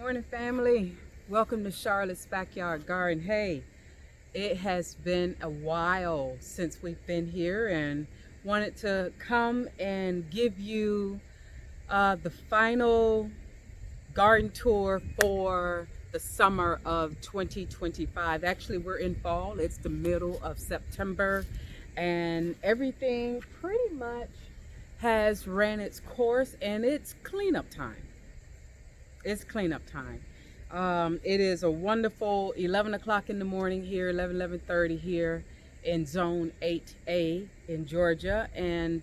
Morning, family. Welcome to Charlotte's Backyard Garden. Hey, it has been a while since we've been here and wanted to come and give you the final garden tour for the summer of 2025. Actually, we're in fall. It's the middle of September and everything pretty much has ran its course and it's cleanup time. It's cleanup time. It is a wonderful 11 o'clock in the morning here, 11:30 here in Zone 8A in Georgia. And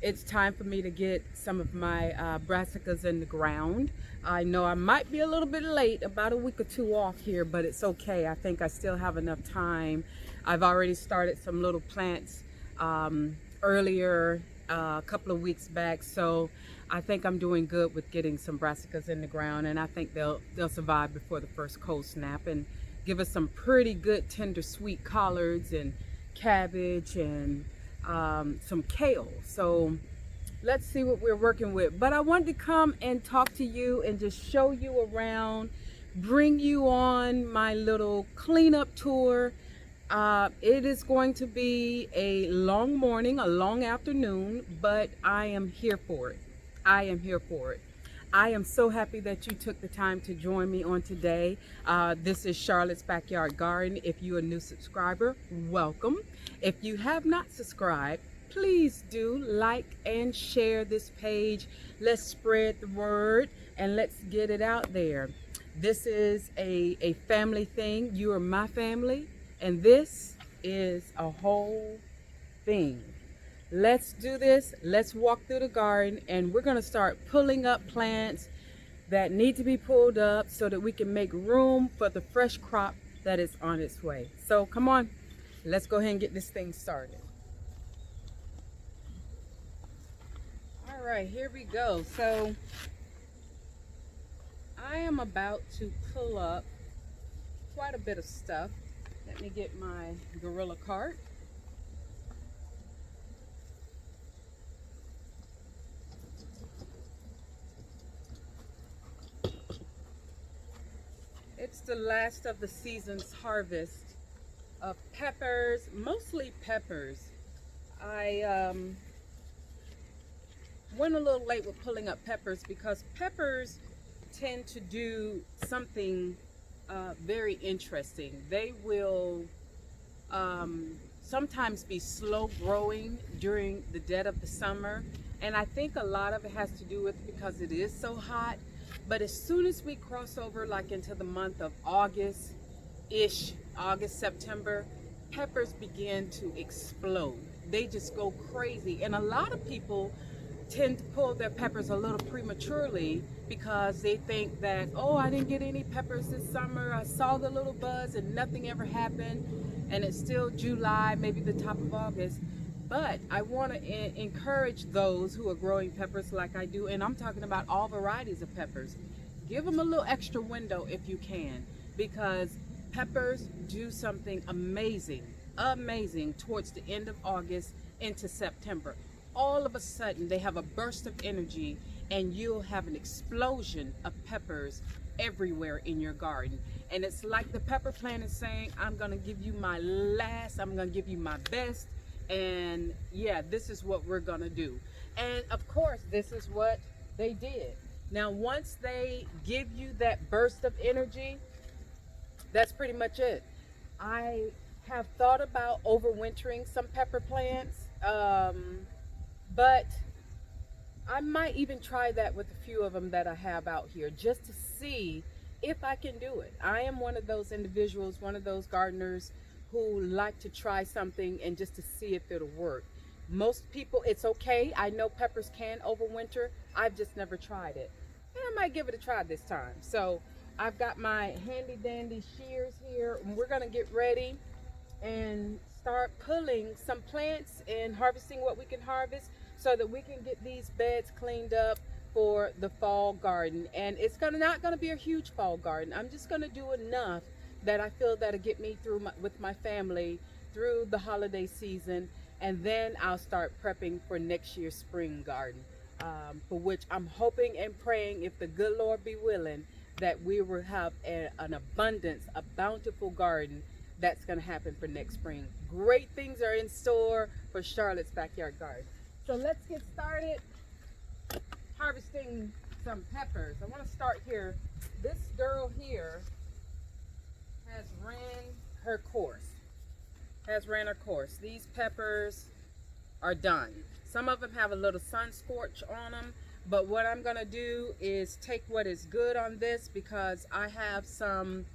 it's time for me to get some of my brassicas in the ground. I know I might be a little bit late, about a week or two off here, but it's okay. I think I still have enough time. I've already started some little plants earlier, a couple of weeks back, so I think I'm doing good with getting some brassicas in the ground, and I think they'll survive before the first cold snap and give us some pretty good tender sweet collards and cabbage and some kale. So let's see what we're working with. But I wanted to come and talk to you and just show you around, bring you on my little cleanup tour. It is going to be a long morning, a long afternoon, but I am here for it. I am here for it. I am so happy that you took the time to join me on today. This is Charlotte's Backyard Garden. If you're a new subscriber, welcome. If you have not subscribed, please do like and share this page. Let's spread the word and let's get it out there. This is a family thing. You are my family, and this is a whole thing. Let's do this. Let's walk through the garden, and we're going to start pulling up plants that need to be pulled up so that we can make room for the fresh crop that is on its way. So come on, let's go ahead and get this thing started. All right, here we go. So I am about to pull up quite a bit of stuff. Let me get my Gorilla cart. It's the last of the season's harvest of peppers, mostly peppers. I went a little late with pulling up peppers because peppers tend to do something very interesting. They will sometimes be slow growing during the dead of the summer, and I think a lot of it has to do with because it is so hot. But as soon as we cross over like into the month of August-ish, August, September, peppers begin to explode. They just go crazy. And a lot of people tend to pull their peppers a little prematurely because they think that, oh, I didn't get any peppers this summer. I saw the little buds and nothing ever happened. And it's still July, maybe the top of August. But I want to encourage those who are growing peppers like I do, and I'm talking about all varieties of peppers. Give them a little extra window if you can, because peppers do something amazing towards the end of August into September. All of a sudden, they have a burst of energy, and you'll have an explosion of peppers everywhere in your garden. And it's like the pepper plant is saying, I'm going to give you my last, I'm going to give you my best. And yeah, this is what we're gonna do. And of course, this is what they did. Now, once they give you that burst of energy, that's pretty much it. I have thought about overwintering some pepper plants, but I might even try that with a few of them that I have out here just to see if I can do it. I am one of those individuals, one of those gardeners who like to try something and just to see if it'll work. Most people, it's okay. I know peppers can overwinter. I've just never tried it. And I might give it a try this time. So I've got my handy dandy shears here, and we're gonna get ready and start pulling some plants and harvesting what we can harvest so that we can get these beds cleaned up for the fall garden. And it's not gonna be a huge fall garden. I'm just gonna do enough that I feel that'll get me through with my family through the holiday season, and then I'll start prepping for next year's spring garden. for which I'm hoping and praying, if the good Lord be willing, that we will have an abundance, a bountiful garden that's going to happen for next spring. Great things are in store for Charlotte's Backyard Garden. So let's get started harvesting some peppers. I want to start here. This girl here has ran her course. These peppers are done. Some of them have a little sun scorch on them, but what I'm gonna do is take what is good on this, because I have some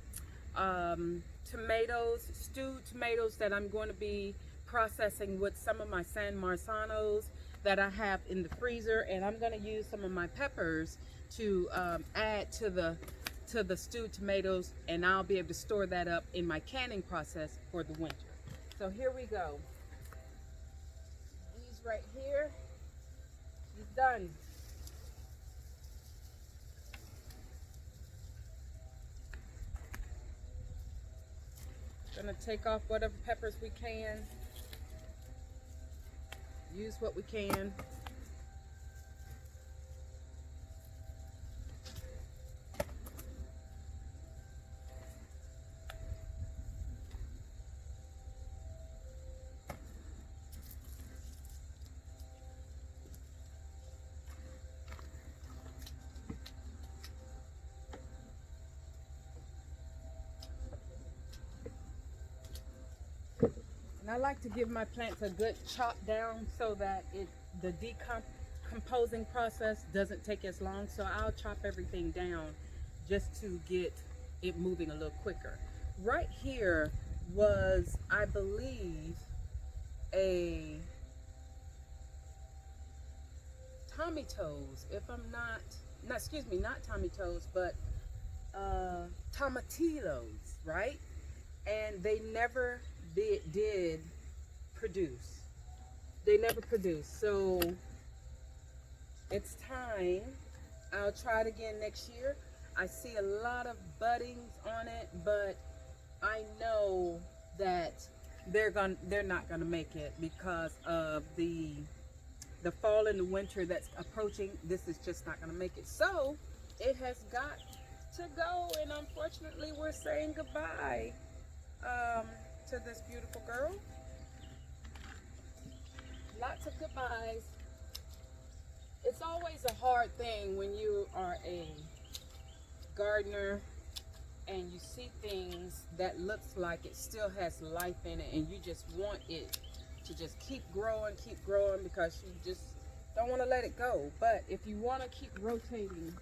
tomatoes, stewed tomatoes, that I'm going to be processing with some of my San Marzanos that I have in the freezer, and I'm going to use some of my peppers to add to the stewed tomatoes, and I'll be able to store that up in my canning process for the winter. So here we go. These right here, she's done. Gonna take off whatever peppers we can. Use what we can. And I like to give my plants a good chop down so that the decomposing process doesn't take as long. So I'll chop everything down just to get it moving a little quicker. Right here was, I believe, a Tommy Toes, if I'm not excuse me, not Tommy Toes, but tomatillos, right? And they never did produce. They never produced. So it's time. I'll try it again next year. I see a lot of buddings on it, but I know that they're not gonna make it because of the fall and the winter that's approaching. This is just not gonna make it. So it has got to go, and unfortunately we're saying goodbye to this beautiful girl. Lots of goodbyes. It's always a hard thing when you are a gardener and you see things that looks like it still has life in it, and you just want it to just keep growing because you just don't want to let it go. But if you want to keep rotating,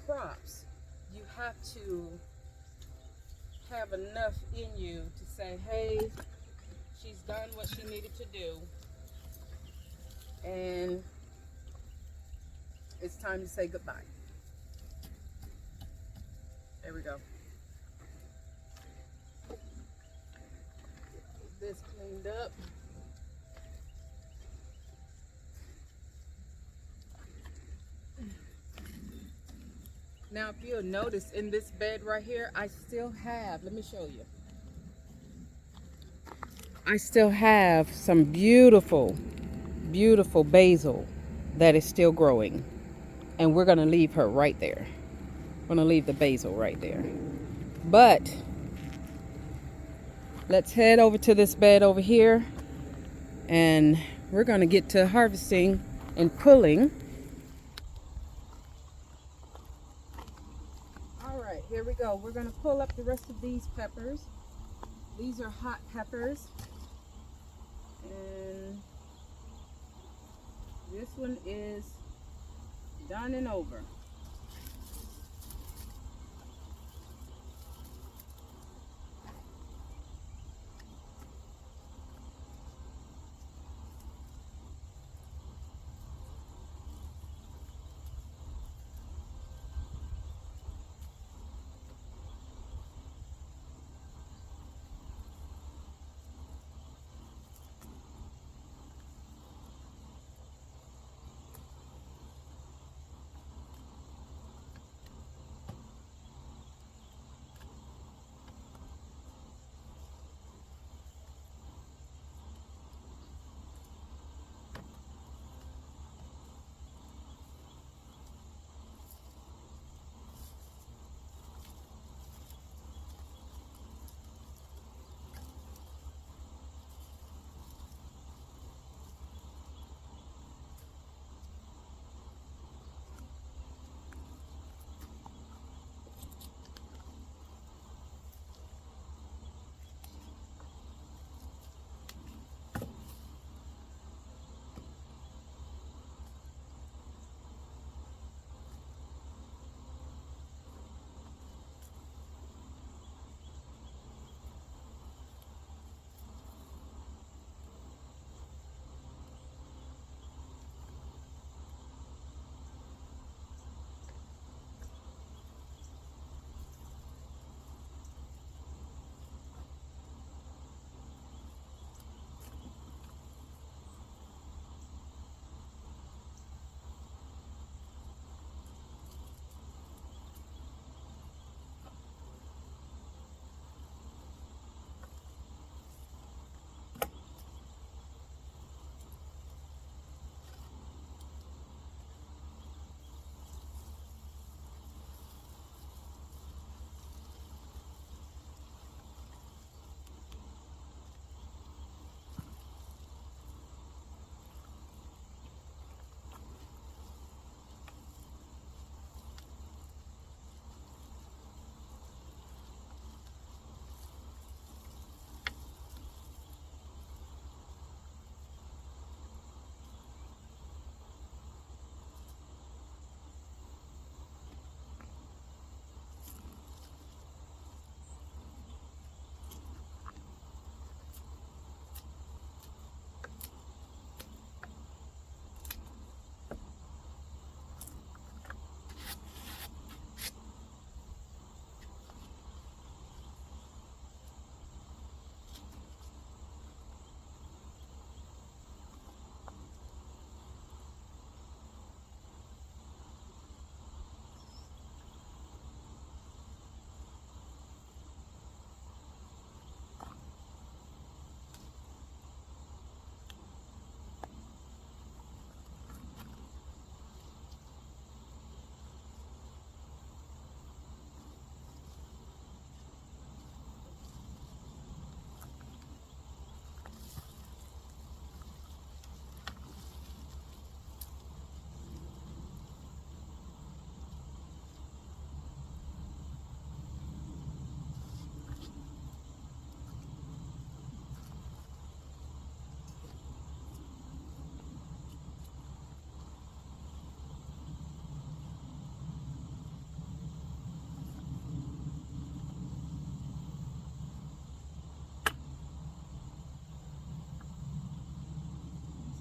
crops, you have to have enough in you to say, hey, she's done what she needed to do, and it's time to say goodbye. There we go. Get this cleaned up. Now, if you'll notice, in this bed right here, I still have, let me show you. I still have some beautiful, beautiful basil that is still growing. And we're going to leave her right there. We're going to leave the basil right there. But let's head over to this bed over here, and we're going to get to harvesting and pulling. All right, here we go. We're going to pull up the rest of these peppers. These are hot peppers. And this one is done and over.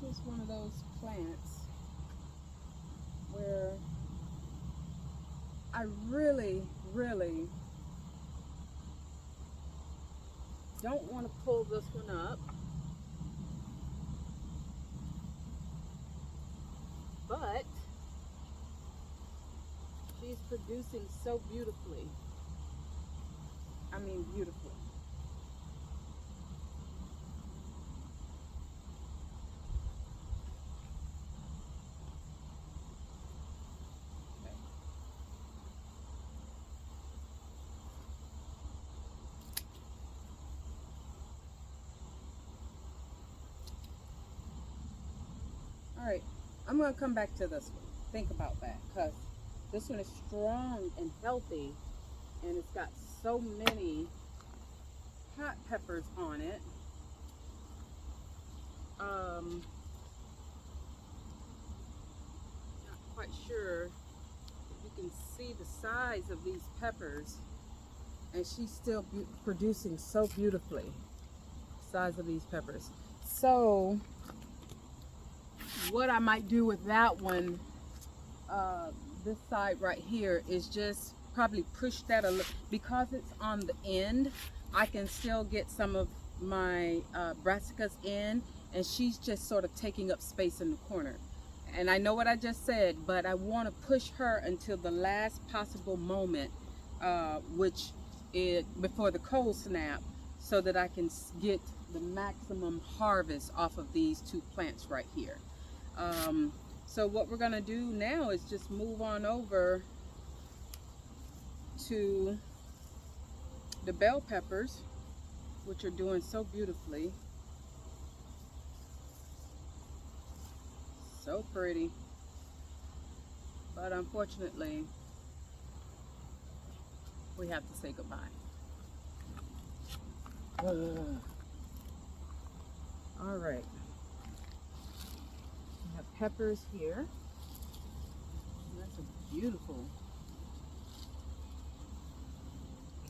is one of those plants where I really, really don't want to pull this one up, but she's producing so beautifully. I mean, beautifully. All right, I'm gonna come back to this one. Think about that, because this one is strong and healthy, and it's got so many hot peppers on it. Not quite sure if you can see the size of these peppers, and she's still producing so beautifully. Size of these peppers. So what I might do with that one, this side right here, is just probably push that a little, because it's on the end. I can still get some of my brassicas in, and she's just sort of taking up space in the corner. And I know what I just said, but I want to push her until the last possible moment, which is before the cold snap, so that I can get the maximum harvest off of these two plants right here. So what we're gonna do now is just move on over to the bell peppers, which are doing so beautifully. So pretty. But unfortunately, we have to say goodbye. All right. We have peppers here. That's a beautiful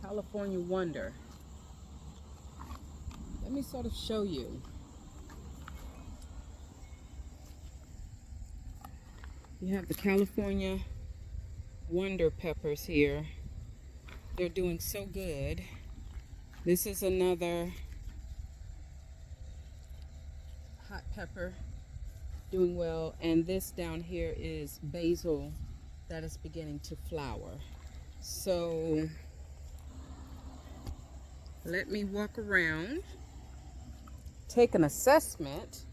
California Wonder. Let me sort of show you. You have the California Wonder peppers here. They're doing so good. This is another hot pepper doing well, and this down here is basil that is beginning to flower. So let me walk around, take an assessment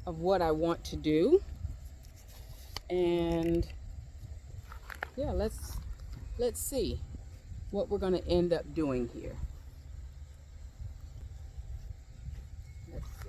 of what I want to do, and yeah, let's see what we're going to end up doing here. Let's see.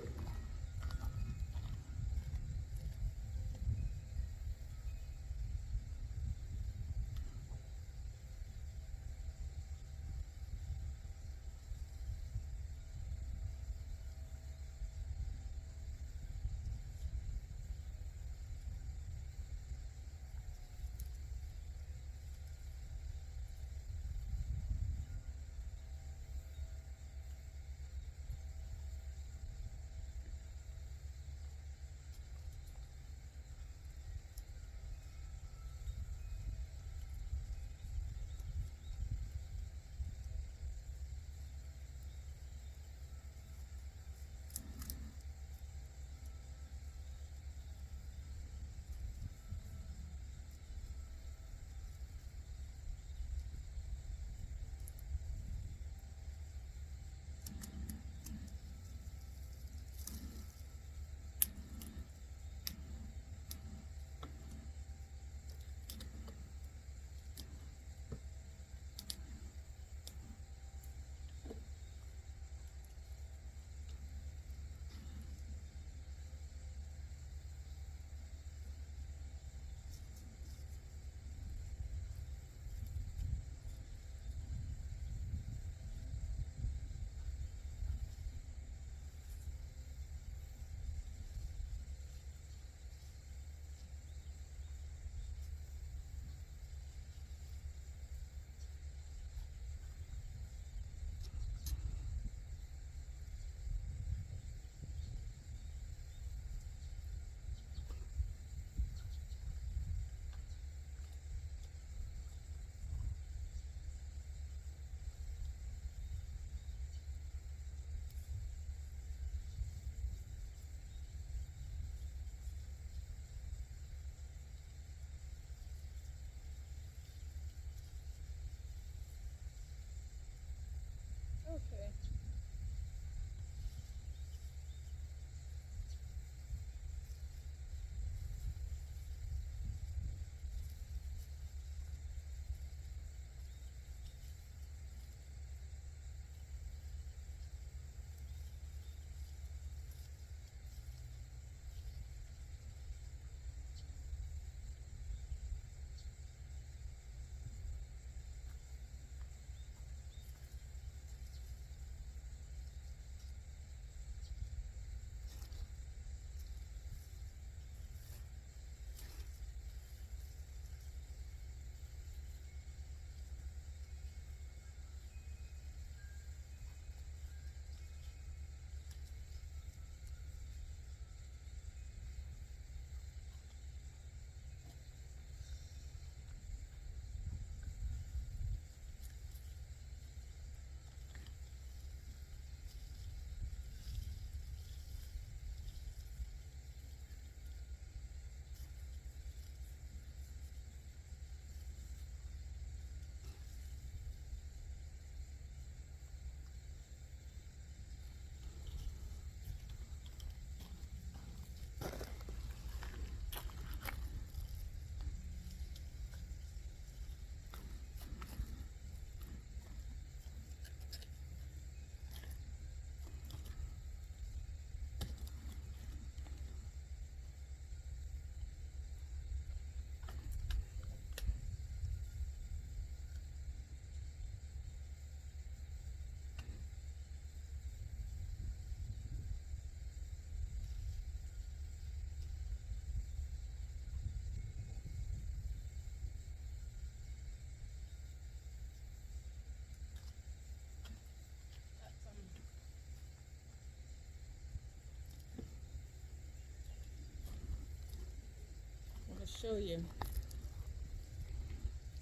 show you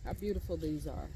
how beautiful these are.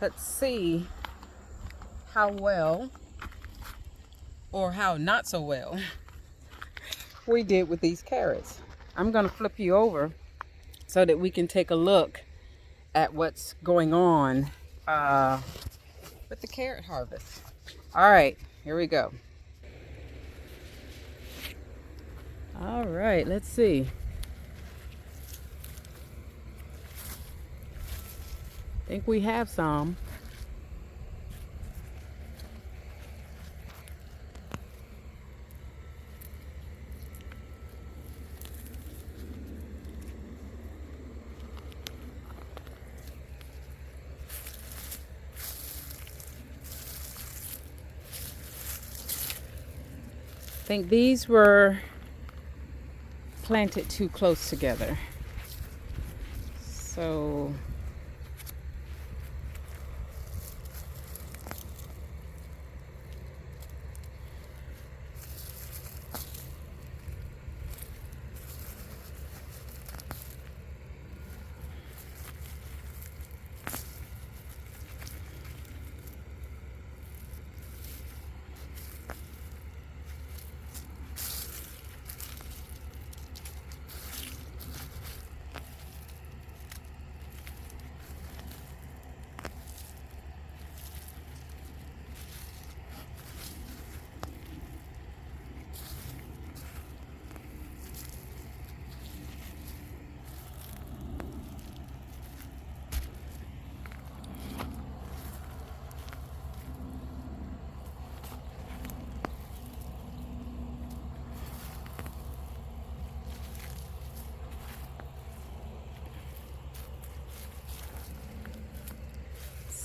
Let's see how well or how not so well we did with these carrots. I'm gonna flip you over so that we can take a look at what's going on with the carrot harvest. All right, here we go. All right, let's see. I think we have some. I think these were planted too close together.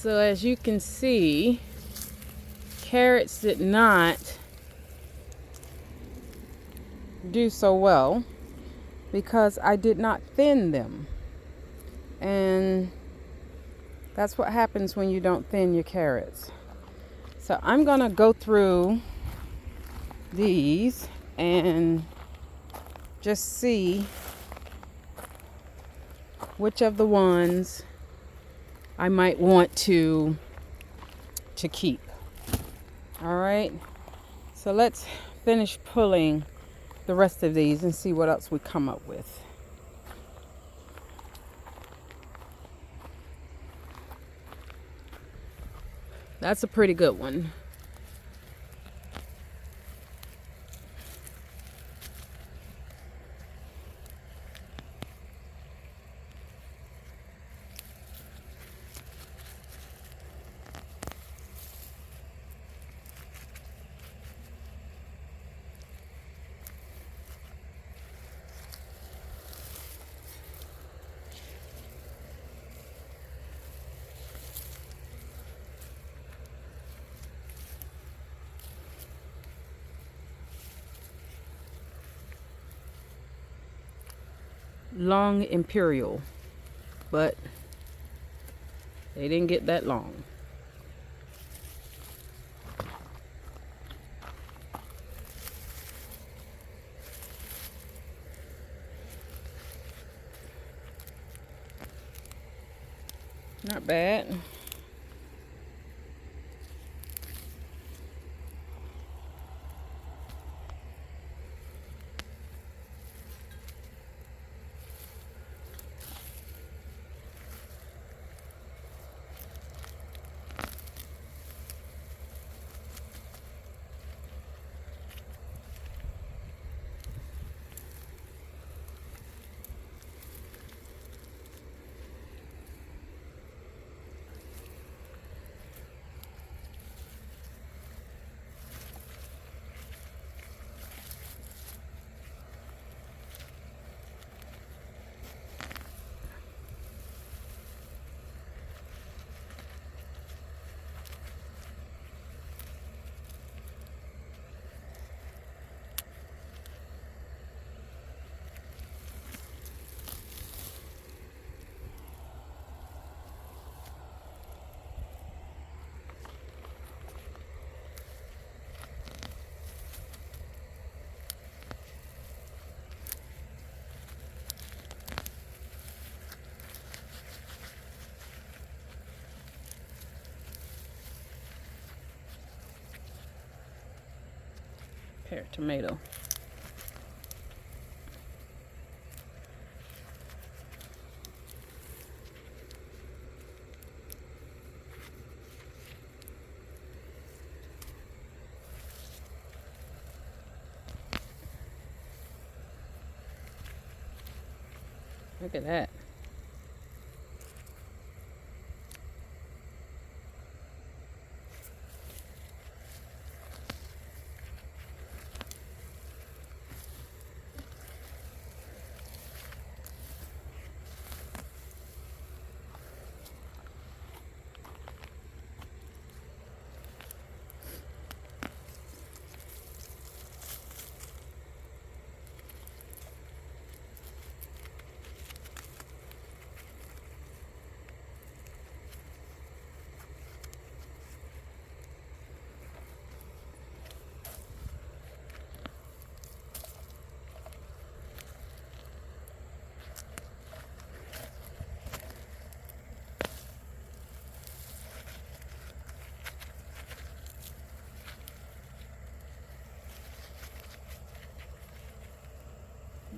So as you can see, carrots did not do so well because I did not thin them. And that's what happens when you don't thin your carrots. So I'm gonna go through these and just see which of the ones I might want to keep. All right, so let's finish pulling the rest of these and see what else we come up with. That's a pretty good one. Long Imperial, but they didn't get that long. Not bad. Pear tomato. Look at that.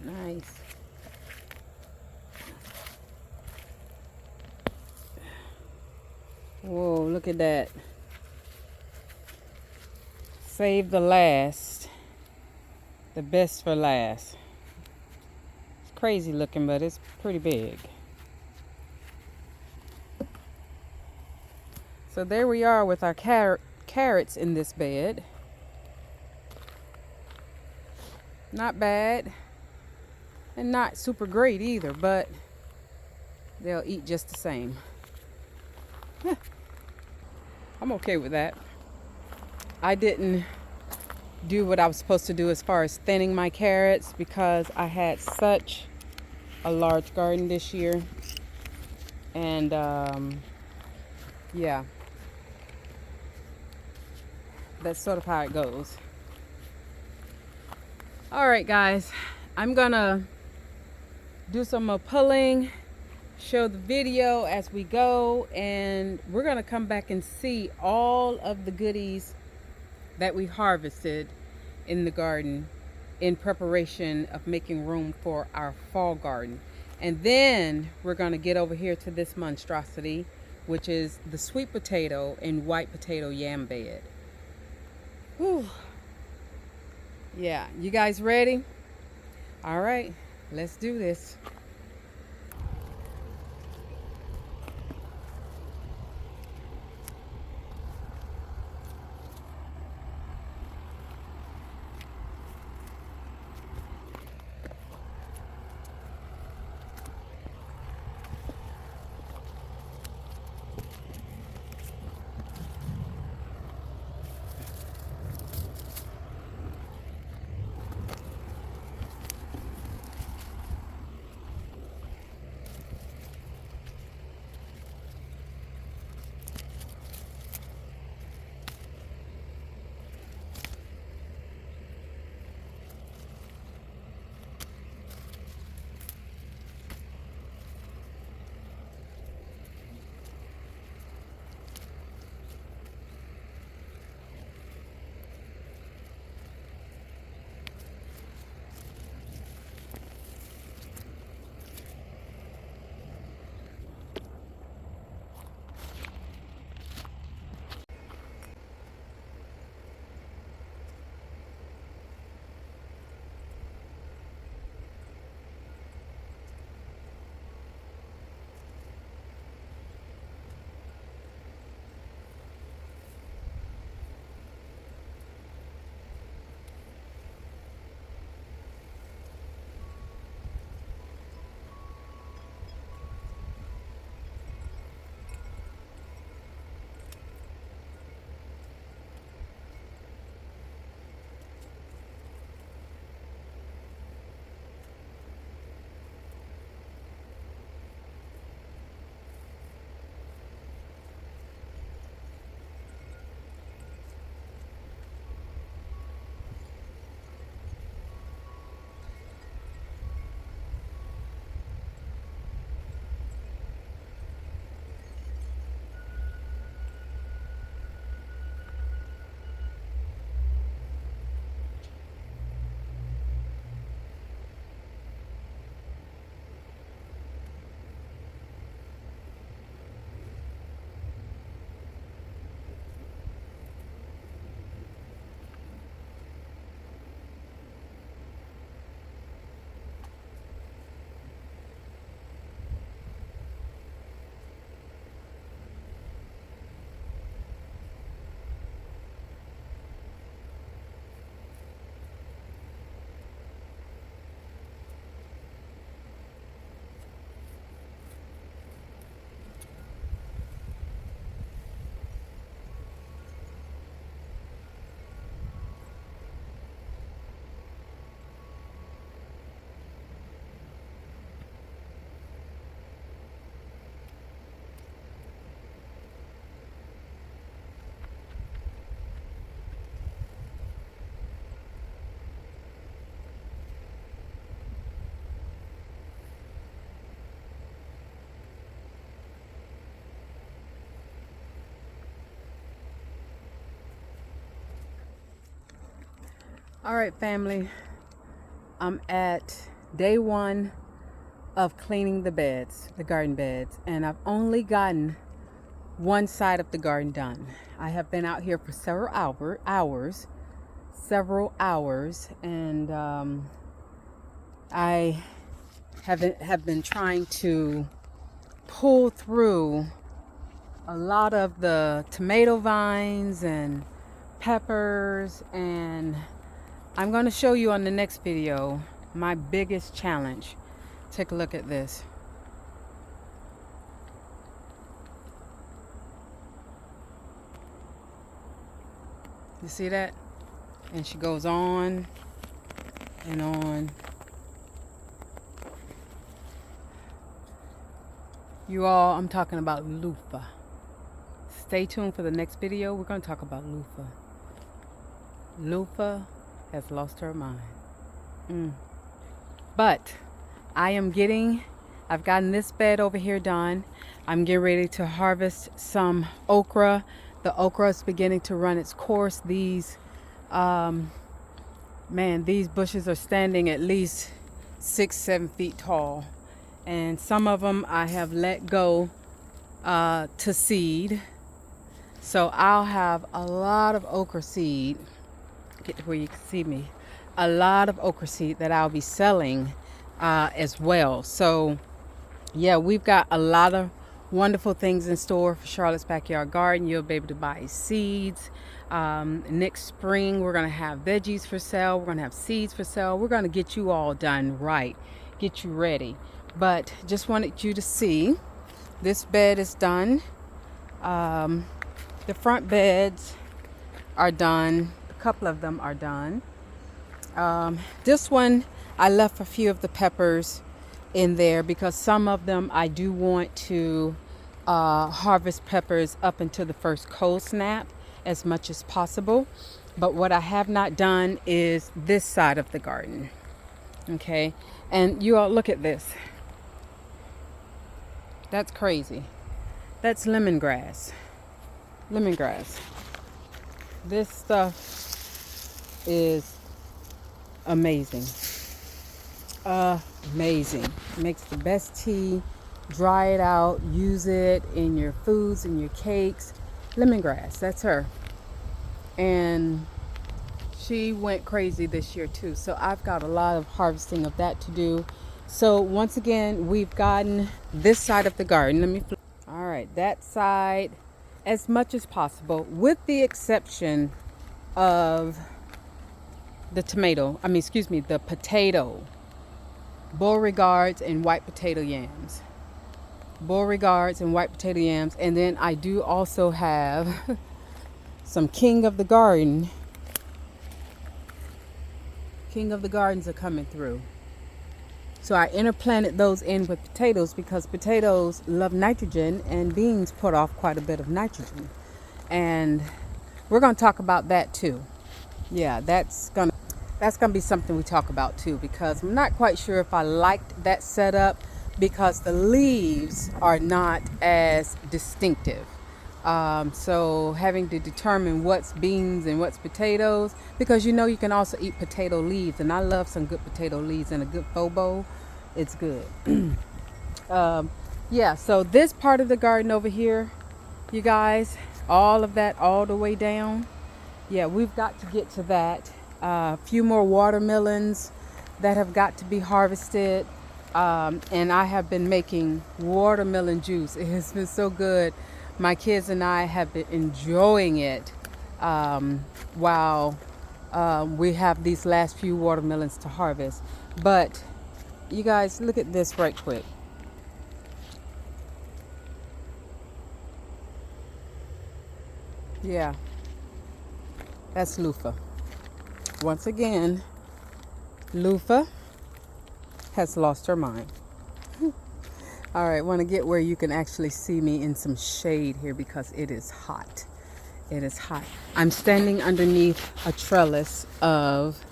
Nice. Whoa, look at that. Save the last. The best for last. It's crazy looking, but it's pretty big. So there we are with our carrots in this bed. Not bad. And not super great either, but they'll eat just the same. I'm okay with that. I didn't do what I was supposed to do as far as thinning my carrots because I had such a large garden this year. And yeah, that's sort of how it goes. All right, guys, I'm gonna do some more pulling, show the video as we go, and we're gonna come back and see all of the goodies that we harvested in the garden in preparation of making room for our fall garden. And then we're gonna get over here to this monstrosity, which is the sweet potato and white potato yam bed. Whew. Yeah, you guys ready? All right, let's do this. All right, family. I'm at day 1 of cleaning the beds, the garden beds, and I've only gotten one side of the garden done. I have been out here for several hours, and I have been trying to pull through a lot of the tomato vines and peppers, and I'm going to show you on the next video my biggest challenge. Take a look at this. You see that? And she goes on and on. You all, I'm talking about loofah. Stay tuned for the next video. We're going to talk about loofah. Loofah has lost her mind. But I've gotten this bed over here done. I'm getting ready to harvest some okra. The okra is beginning to run its course. These bushes are standing at least 6-7 feet tall. And some of them I have let go to seed. So I'll have a lot of okra seed. Get to where you can see me. A lot of okra seed that I'll be selling as well. So yeah, we've got a lot of wonderful things in store for Charlotte's Backyard Garden. You'll be able to buy seeds. Next spring we're going to have veggies for sale. We're going to have seeds for sale. We're going to get you all done right, get you ready. But just wanted you to see this bed is done. The front beds are done. A couple of them are done. This one I left a few of the peppers in there because some of them I do want to harvest peppers up until the first cold snap as much as possible. But what I have not done is this side of the garden. Okay, and you all look at this. That's crazy. That's lemongrass. This stuff is amazing. Amazing. Makes the best tea. Dry it out. Use it in your foods, in your cakes. Lemongrass. That's her. And she went crazy this year too. So I've got a lot of harvesting of that to do. So once again, we've gotten this side of the garden. Let me flip. All right, that side as much as possible, with the exception of the potato, Beauregards and white potato yams. And then I do also have some King of the Garden. King of the Gardens are coming through. So I interplanted those in with potatoes because potatoes love nitrogen and beans put off quite a bit of nitrogen. And we're going to talk about that too. Yeah, that's going to be something we talk about too, because I'm not quite sure if I liked that setup because the leaves are not as distinctive. So having to determine what's beans and what's potatoes, because you can also eat potato leaves, and I love some good potato leaves in a good faux bowl. It's good. Yeah, so this part of the garden over here, you guys, all of that all the way down, yeah, we've got to get to that. A few more watermelons that have got to be harvested, and I have been making watermelon juice. It has been so good. My kids and I have been enjoying it while we have these last few watermelons to harvest. But you guys, look at this right quick. Yeah, that's loofah. Once again, loofah has lost her mind. All right, want to get where you can actually see me in some shade here because it is hot. It is hot. I'm standing underneath a trellis of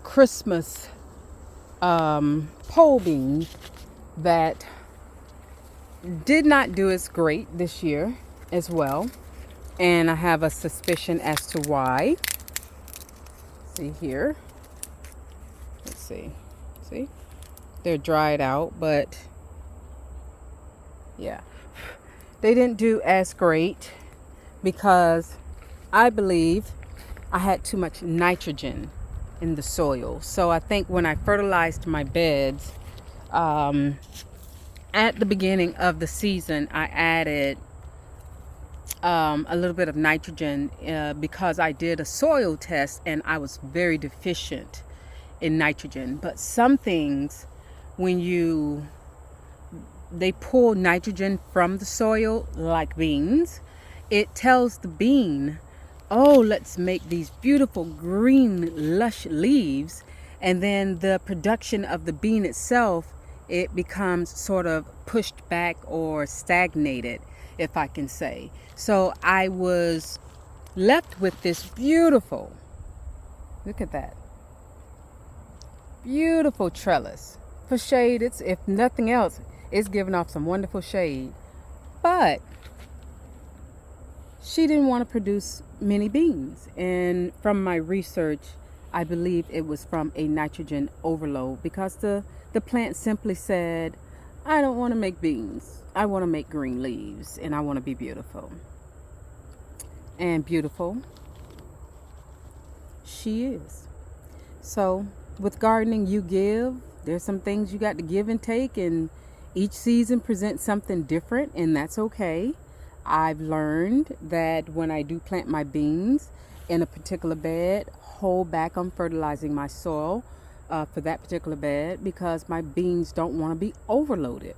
Christmas pole beans that did not do as great this year as well. And I have a suspicion as to why. See here. Let's see. See? They're dried out, but yeah. They didn't do as great because I believe I had too much nitrogen in the soil. So I think when I fertilized my beds at the beginning of the season, I added a little bit of nitrogen because I did a soil test and I was very deficient in nitrogen. But some things, when they pull nitrogen from the soil, like beans, it tells the bean, oh, let's make these beautiful green lush leaves, and then the production of the bean itself, it becomes sort of pushed back or stagnated, if I can say. So I was left with this beautiful, look at that, beautiful trellis. For shade, it's, if nothing else, it's giving off some wonderful shade. But she didn't want to produce many beans. And from my research, I believe it was from a nitrogen overload, because the plant simply said, I don't want to make beans. I want to make green leaves, and I want to be beautiful. And beautiful she is. So with gardening, you give. There's some things you got to give and take, and each season presents something different, and that's okay. I've learned that when I do plant my beans in a particular bed, hold back on fertilizing my soil for that particular bed, because my beans don't want to be overloaded.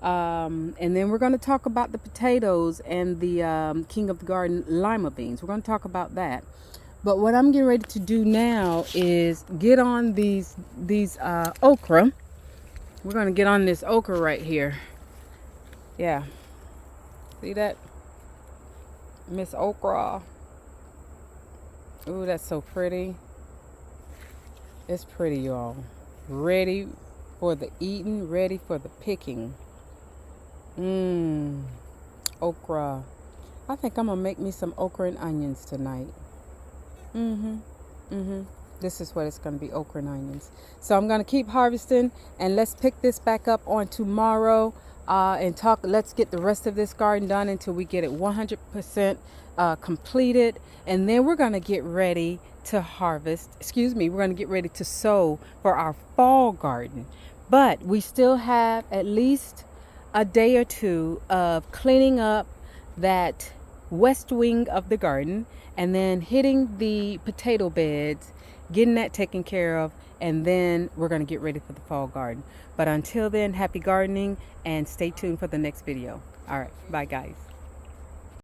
And then we're going to talk about the potatoes and the King of the Garden lima beans. We're going to talk about that. But what I'm getting ready to do now is get on these okra. We're going to get on this okra right here. Yeah. See that? Miss Okra. Ooh, that's so pretty. It's pretty, y'all. Ready for the eating, ready for the picking. Okra. I think I'm gonna make me some okra and onions tonight. This is what it's gonna be, okra and onions. So I'm gonna keep harvesting, and let's pick this back up on tomorrow and talk. Let's get the rest of this garden done until we get it 100% completed, and then we're gonna get ready to harvest. We're gonna get ready to sow for our fall garden. But we still have at least a day or two of cleaning up that west wing of the garden, and then hitting the potato beds, getting that taken care of, and then we're going to get ready for the fall garden. But until then, happy gardening, and stay tuned for the next video. All right, bye guys.